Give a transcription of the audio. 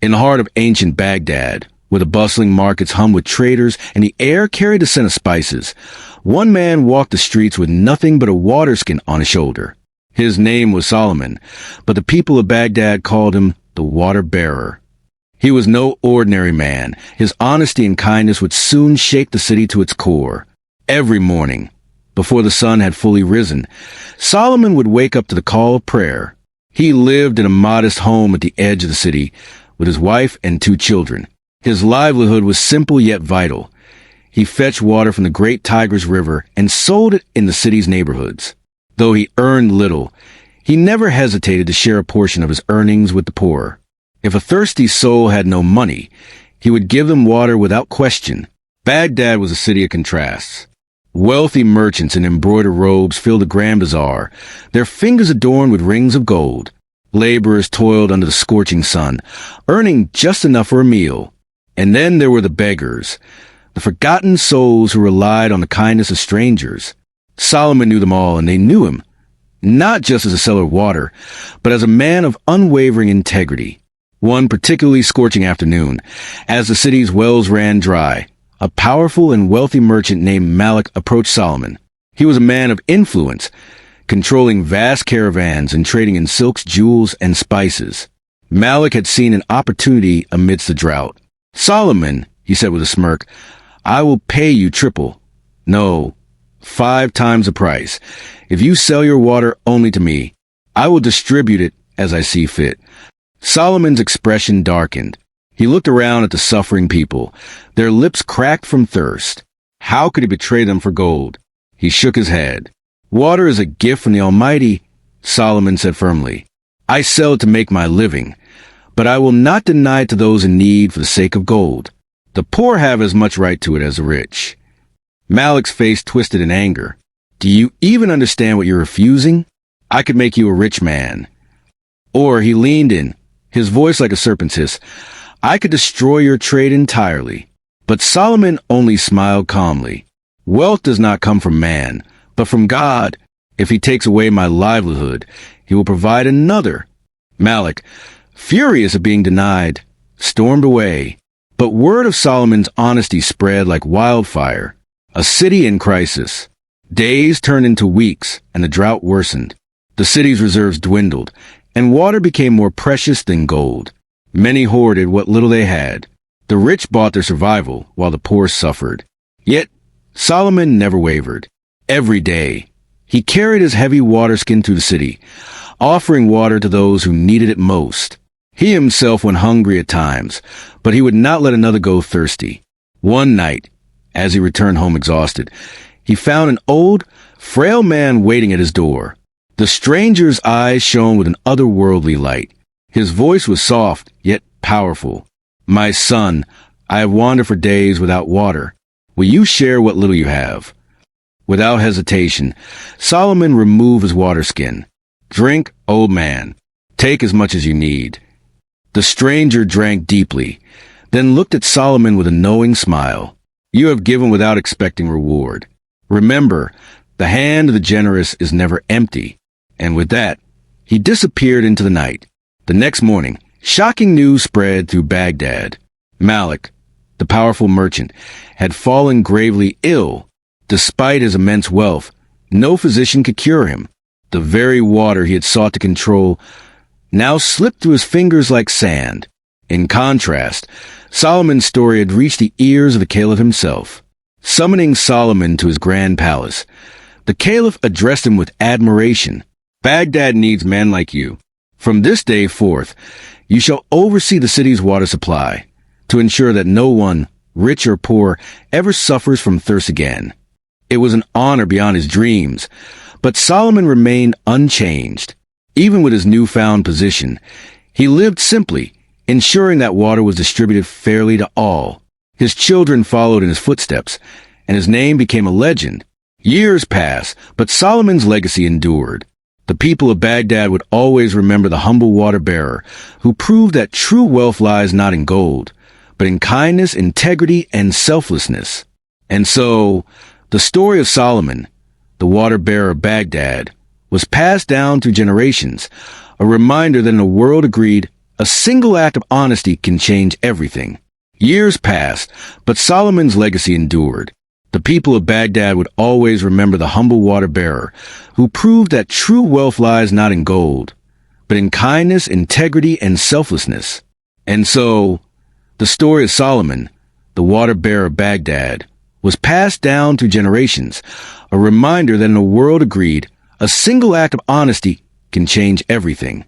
In the heart of ancient Baghdad, where the bustling markets hummed with traders and the air carried the scent of spices, one man walked the streets with nothing but a waterskin on his shoulder. His name was Solomon, but the people of Baghdad called him the water bearer. He was no ordinary man. His honesty and kindness would soon shake the city to its core. Every morning, before the sun had fully risen, Solomon would wake up to the call of prayer. He lived in a modest home at the edge of the city with his wife and 2 children. His livelihood was simple yet vital. He fetched water from the great Tigris River and sold it in the city's neighborhoods. Though he earned little, he never hesitated to share a portion of his earnings with the poor. If a thirsty soul had no money, he would give them water without question. Baghdad was a city of contrasts. Wealthy merchants in embroidered robes filled the grand bazaar, their fingers adorned with rings of gold. Laborers toiled under the scorching sun, earning just enough for a meal. And then there were the beggars, the forgotten souls who relied on the kindness of strangers. Solomon knew them all, and they knew him, not just as a seller of water, but as a man of unwavering integrity. One particularly scorching afternoon, as the city's wells ran dry, a powerful and wealthy merchant named Malik approached Solomon. He was a man of influence, controlling vast caravans and trading in silks, jewels, and spices. Malik had seen an opportunity amidst the drought. "Solomon," he said with a smirk, "I will pay you triple. No, 5 times the price. If you sell your water only to me, I will distribute it as I see fit." Solomon's expression darkened. He looked around at the suffering people, their lips cracked from thirst. How could he betray them for gold? He shook his head. "Water is a gift from the Almighty," Solomon said firmly. "I sell it to make my living, but I will not deny it to those in need for the sake of gold. The poor have as much right to it as the rich." Malik's face twisted in anger. "Do you even understand what you're refusing? I could make you a rich man." Or he leaned in, his voice like a serpent's hiss. "I could destroy your trade entirely." But Solomon only smiled calmly. "Wealth does not come from man, but from God. If he takes away my livelihood, he will provide another." Malik, furious at being denied, stormed away. But word of Solomon's honesty spread like wildfire. A city in crisis. Days turned into weeks, and the drought worsened. The city's reserves dwindled, and water became more precious than gold. Many hoarded what little they had. The rich bought their survival, while the poor suffered. Yet, Solomon never wavered. Every day, he carried his heavy waterskin through the city, offering water to those who needed it most. He himself went hungry at times, but he would not let another go thirsty. One night, as he returned home exhausted, he found an old, frail man waiting at his door. The stranger's eyes shone with an otherworldly light. His voice was soft, yet powerful. "My son, I have wandered for days without water. Will you share what little you have?" Without hesitation, Solomon removed his waterskin. "Drink, old man. Take as much as you need." The stranger drank deeply, then looked at Solomon with a knowing smile. "You have given without expecting reward. Remember, the hand of the generous is never empty." And with that, he disappeared into the night. The next morning, shocking news spread through Baghdad. Malik, the powerful merchant, had fallen gravely ill. Despite his immense wealth, no physician could cure him. The very water he had sought to control now slipped through his fingers like sand. In contrast, Solomon's story had reached the ears of the caliph himself. Summoning Solomon to his grand palace, the caliph addressed him with admiration. "Baghdad needs men like you. From this day forth, you shall oversee the city's water supply, to ensure that no one, rich or poor, ever suffers from thirst again." It was an honor beyond his dreams, but Solomon remained unchanged. Even with his newfound position, he lived simply, ensuring that water was distributed fairly to all. His children followed in his footsteps, and his name became a legend. Years passed, but Solomon's legacy endured. The people of Baghdad would always remember the humble water-bearer who proved that true wealth lies not in gold, but in kindness, integrity, and selflessness. And so, the story of Solomon, the water-bearer of Baghdad, was passed down through generations, a reminder that in a world agreed A single act of honesty can change everything. Years passed, but Solomon's legacy endured. The people of Baghdad would always remember the humble water bearer, who proved that true wealth lies not in gold, but in kindness, integrity, and selflessness. And so, the story of Solomon, the water bearer of Baghdad, was passed down through generations, a reminder that in a world agreed, a single act of honesty can change everything.